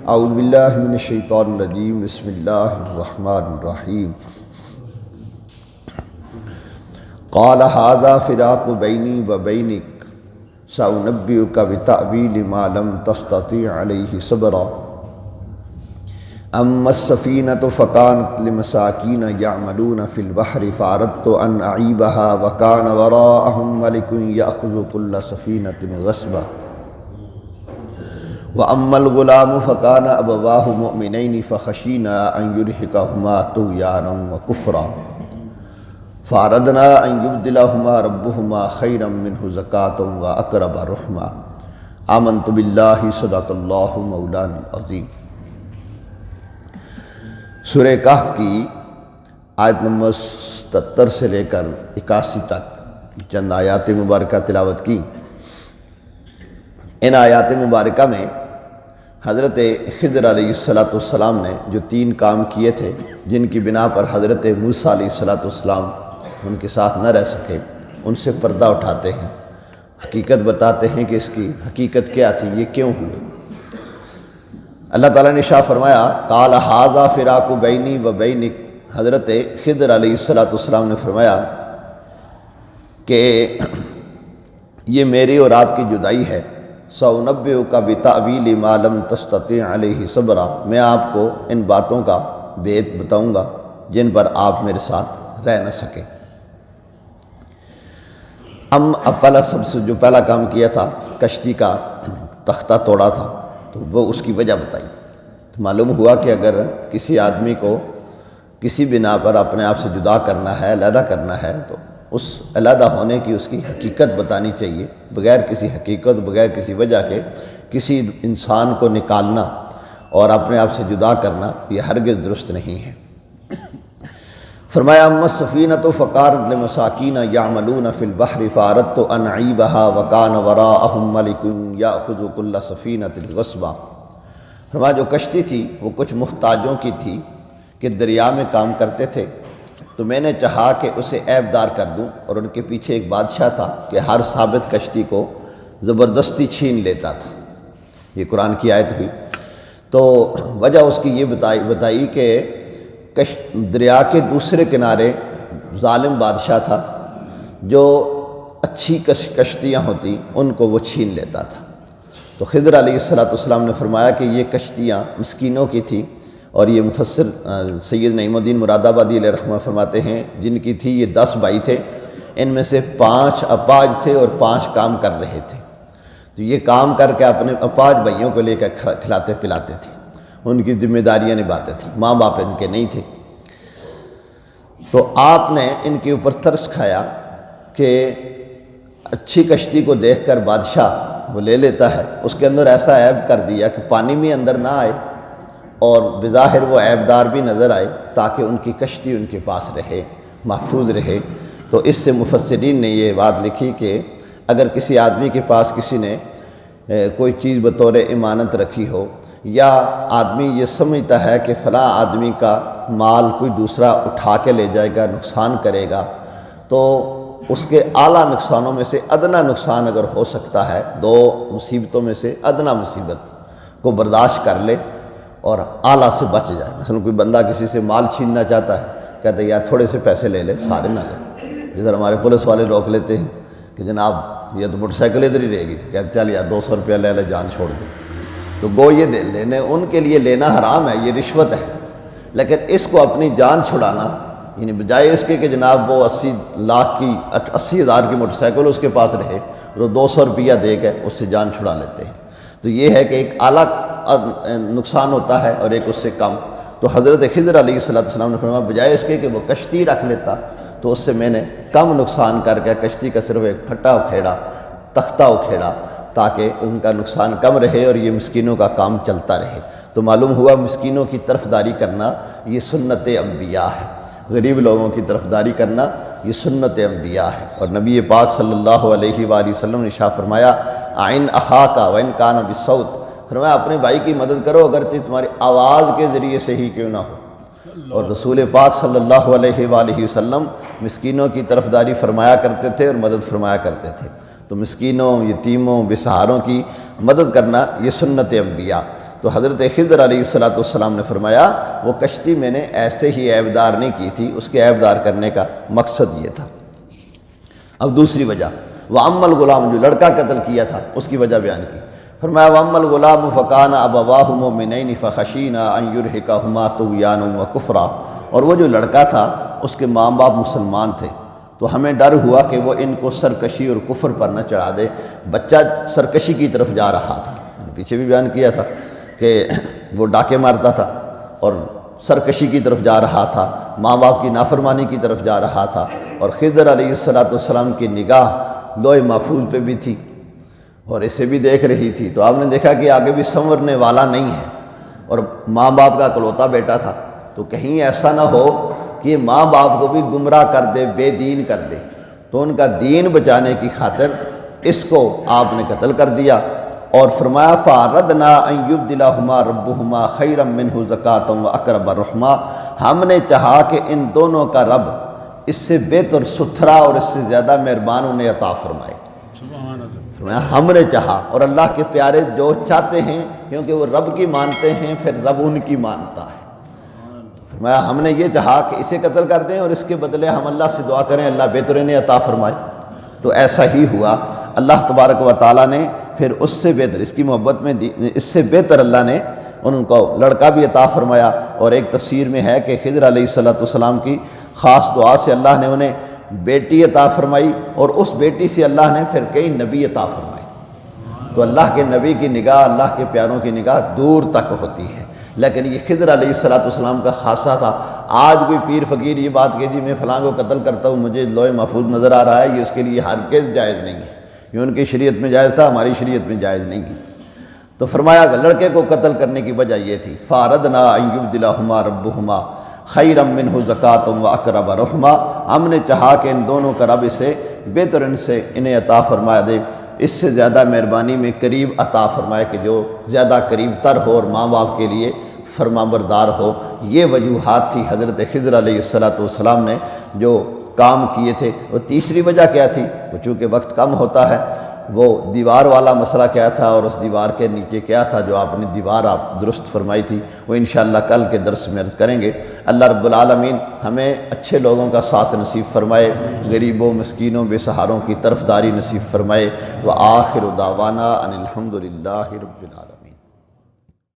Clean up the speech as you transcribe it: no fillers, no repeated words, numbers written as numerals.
اعوذ باللہ من الشیطان الرجیم بسم اللہ الرحمن الرحیم قال هذا فراق بینی و بینک سأنبئک بتأویل ما لم تستطع علیہ صبرا اما السفینۃ فکانت لمساکین یعملون فی البحر فاردت ان اعیبها وکان وراءہم ملک یأخذ کل سفینۃ غصبا وَأَمَّا الْغُلَامُ فَكَانَ أَبَوَاهُ مُؤْمِنَيْنِ فَخَشِينَا أَن يُرْهِقَهُمَا طُغْيَانًا وَكُفْرًا فَأَرَدْنَا أَن يُبْدِلَهُمَا رَبُّهُمَا خَيْرًا مِّنْهُ زَكَاةً وَأَقْرَبَ رُحْمًا آمَنْتُ بِاللَّهِ صدق اللہ مولانا العظیم۔ سورہ کہف کی آیت نمبر 77 سے لے کر 81 تک چند آیات مبارکہ تلاوت کی۔ ان آیات مبارکہ میں حضرت خضر علیہ السلام نے جو 3 کام کیے تھے جن کی بنا پر حضرت موسیٰ علیہ السلام ان کے ساتھ نہ رہ سکے، ان سے پردہ اٹھاتے ہیں، حقیقت بتاتے ہیں کہ اس کی حقیقت کیا تھی، یہ کیوں ہوئے۔ اللہ تعالیٰ نے ارشاد فرمایا قال ھذا فراق بینی و بینک، حضرت خضر علیہ السلام نے فرمایا کہ یہ میری اور آپ کی جدائی ہے۔ سأنبئک بتأویل ما لم تستطع علیہ صبرا، میں آپ کو ان باتوں کا بید بتاؤں گا جن پر آپ میرے ساتھ رہ نہ سکے۔ سب سے جو پہلا کام کیا تھا کشتی کا تختہ توڑا تھا، تو وہ اس کی وجہ بتائی۔ تو معلوم ہوا کہ اگر کسی آدمی کو کسی بنا پر اپنے آپ سے جدا کرنا ہے، علیحدہ کرنا ہے، تو اس علیحدہ ہونے کی اس کی حقیقت بتانی چاہیے۔ بغیر کسی حقیقت، بغیر کسی وجہ کے کسی انسان کو نکالنا اور اپنے آپ سے جدا کرنا یہ ہرگز درست نہیں ہے۔ فرمایا اما السفینۃ فکانت لمساکین یعملون فی البحر فاردت ان اعیبها وکان وراءہم ملک یأخذ کل سفینۃ غصبا۔ فرمایا جو کشتی تھی وہ کچھ محتاجوں کی تھی کہ دریا میں کام کرتے تھے، تو میں نے چاہا کہ اسے عیب دار کر دوں، اور ان کے پیچھے ایک بادشاہ تھا کہ ہر ثابت کشتی کو زبردستی چھین لیتا تھا۔ یہ قرآن کی آیت ہوئی۔ تو وجہ اس کی یہ بتائی کہ دریا کے دوسرے کنارے ظالم بادشاہ تھا، جو اچھی کشتیاں ہوتی ان کو وہ چھین لیتا تھا۔ تو خضر علیہ السلام نے فرمایا کہ یہ کشتیاں مسکینوں کی تھیں، اور یہ مفسر سید نعیم الدین مراد آبادی علیہ رحمہ فرماتے ہیں جن کی تھی یہ 10 بھائی تھے، ان میں سے 5 اپاج تھے اور 5 کام کر رہے تھے۔ تو یہ کام کر کے اپنے اپاج بھائیوں کو لے کر کھلاتے پلاتے تھے، ان کی ذمہ داریاں نبھاتے تھے، ماں باپ ان کے نہیں تھے۔ تو آپ نے ان کے اوپر ترس کھایا کہ اچھی کشتی کو دیکھ کر بادشاہ وہ لے لیتا ہے، اس کے اندر ایسا عیب کر دیا کہ پانی میں اندر نہ آئے اور بظاہر وہ عیبدار بھی نظر آئے، تاکہ ان کی کشتی ان کے پاس رہے، محفوظ رہے۔ تو اس سے مفسرین نے یہ بات لکھی کہ اگر کسی آدمی کے پاس کسی نے کوئی چیز بطور امانت رکھی ہو، یا آدمی یہ سمجھتا ہے کہ فلاں آدمی کا مال کوئی دوسرا اٹھا کے لے جائے گا، نقصان کرے گا، تو اس کے اعلیٰ نقصانوں میں سے ادنا نقصان اگر ہو سکتا ہے، 2 مصیبتوں میں سے ادنا مصیبت کو برداشت کر لے اور اعلیٰ سے بچ جائے۔ مثلا کوئی بندہ کسی سے مال چھیننا چاہتا ہے، کہتے ہیں یار تھوڑے سے پیسے لے لے، سارے نہ لے۔ جیسے ہمارے پولیس والے روک لیتے ہیں کہ جناب یہ تو موٹر سائیکل ادھر ہی رہے گی، کہتے چل یار 200 روپیہ لے لے، جان چھوڑ دے۔ تو گو یہ لینے ان کے لیے لینا حرام ہے، یہ رشوت ہے، لیکن اس کو اپنی جان چھڑانا، یعنی بجائے اس کے کہ جناب وہ 80,000 کی موٹر سائیکل اس کے پاس رہے، تو 200 روپیہ دے کے اس سے جان چھڑا لیتے ہیں۔ تو یہ ہے کہ ایک اعلیٰ نقصان ہوتا ہے اور ایک اس سے کم۔ تو حضرت خضر علیہ السلام نے فرمایا بجائے اس کے کہ وہ کشتی رکھ لیتا، تو اس سے میں نے کم نقصان کر کے کشتی کا صرف ایک پھٹا اکھیڑا، تختہ اکھیڑا، تاکہ ان کا نقصان کم رہے اور یہ مسکینوں کا کام چلتا رہے۔ تو معلوم ہوا مسکینوں کی طرفداری کرنا یہ سنت انبیاء ہے، غریب لوگوں کی طرفداری کرنا یہ سنت انبیاء ہے۔ اور نبی پاک صلی اللہ علیہ وآلہ وسلم نے ارشاد فرمایا اعن اخاک وان کان بالصوت، فرمایا اپنے بھائی کی مدد کرو اگرچہ تمہاری آواز کے ذریعے سے ہی کیوں نہ ہو۔ اور رسول پاک صلی اللہ علیہ وآلہ وسلم مسکینوں کی طرفداری فرمایا کرتے تھے اور مدد فرمایا کرتے تھے۔ تو مسکینوں، یتیموں، بے سہاروں کی مدد کرنا یہ سنت انبیاء۔ تو حضرت خضر علیہ السلام نے فرمایا وہ کشتی میں نے ایسے ہی عیبدار نہیں کی تھی، اس کے عیبدار کرنے کا مقصد یہ تھا۔ اب دوسری وجہ، وَأَمَّا الْغُلَامُ، جو لڑکا قتل کیا تھا اس کی وجہ بیان کی، فرمایا وَأَمَّا الْغُلَامُ فَكَانَ أَبَوَاهُ مُؤْمِنَيْنِ فَخَشِينَا أَن يُرْهِقَهُمَا طُغْيَانًا وَكُفْرًا، اور وہ جو لڑکا تھا اس کے ماں باپ مسلمان تھے، تو ہمیں ڈر ہوا کہ وہ ان کو سرکشی اور کفر پر نہ چڑھا دے۔ بچہ سرکشی کی طرف جا رہا تھا، پیچھے بھی بیان کیا تھا کہ وہ ڈاکے مارتا تھا اور سرکشی کی طرف جا رہا تھا، ماں باپ کی نافرمانی کی طرف جا رہا تھا، اور خضر علیہ السلام کی نگاہ لوح محفوظ پہ بھی تھی اور اسے بھی دیکھ رہی تھی۔ تو آپ نے دیکھا کہ آگے بھی سنورنے والا نہیں ہے اور ماں باپ کا اکلوتا بیٹا تھا، تو کہیں ایسا نہ ہو کہ ماں باپ کو بھی گمراہ کر دے، بے دین کر دے، تو ان کا دین بچانے کی خاطر اس کو آپ نے قتل کر دیا۔ اور فرمایا فَأَرَدْنَا أَن يُبْدِلَهُمَا رَبُّهُمَا خَيْرًا مِّنْهُ زَكَاةً وَأَقْرَبَ رُحْمًا، ہم نے چاہا کہ ان دونوں کا رب اس سے بہتر ستھرا اور اس سے زیادہ مہربان انہیں عطا فرمائے۔ فرمایا ہم نے چاہا، اور اللہ کے پیارے جو چاہتے ہیں کیونکہ وہ رب کی مانتے ہیں پھر رب ان کی مانتا ہے، فرمایا ہم نے یہ چاہا کہ اسے قتل کر دیں اور اس کے بدلے ہم اللہ سے دعا کریں اللہ بہتر انہیں عطا فرمائے۔ تو ایسا ہی ہوا، اللہ تبارک و تعالیٰ نے پھر اس سے بہتر، اس کی محبت میں اس سے بہتر اللہ نے ان کو لڑکا بھی عطا فرمایا۔ اور ایک تفسیر میں ہے کہ خضر علیہ السلام کی خاص دعا سے اللہ نے انہیں بیٹی عطا فرمائی، اور اس بیٹی سے اللہ نے پھر کئی نبی عطا فرمائی۔ تو اللہ کے نبی کی نگاہ، اللہ کے پیاروں کی نگاہ دور تک ہوتی ہے، لیکن یہ خضر علیہ السلام کا خاصہ تھا۔ آج کوئی پیر فقیر یہ بات کہ جی میں فلاں کو قتل کرتا ہوں مجھے لوح محفوظ نظر آ رہا ہے، یہ اس کے لیے ہرگز جائز نہیں ہے، یہ ان کی شریعت میں جائز تھا، ہماری شریعت میں جائز نہیں ہے۔ تو فرمایا کہ لڑکے کو قتل کرنے کی وجہ یہ تھی فَأَرَدْنَا أَن يُبْدِلَهُمَا رَبُّهُمَا خَيْرًا مِّنْهُ زَكَاةً وَأَقْرَبَ رُحْمًا، ہم نے چاہا کہ ان دونوں کا رب اسے بہتر ان سے انہیں عطا فرمایا دے، اس سے زیادہ مہربانی میں قریب عطا فرمائے کہ جو زیادہ قریب تر ہو اور ماں باپ کے لیے فرما بردار ہو۔ یہ وجوہات تھی حضرت خضر علیہ السلام نے جو کام کیے تھے۔ وہ تیسری وجہ کیا تھی؟ وہ چونکہ وقت کم ہوتا ہے، وہ دیوار والا مسئلہ کیا تھا اور اس دیوار کے نیچے کیا تھا جو آپ نے دیوار آپ درست فرمائی تھی، وہ انشاءاللہ کل کے درس میں عرض کریں گے۔ اللہ رب العالمین ہمیں اچھے لوگوں کا ساتھ نصیب فرمائے، غریبوں مسکینوں بے سہاروں کی طرفداری نصیب فرمائے۔ وآخر دعوانا ان الحمد للہ رب العالمین۔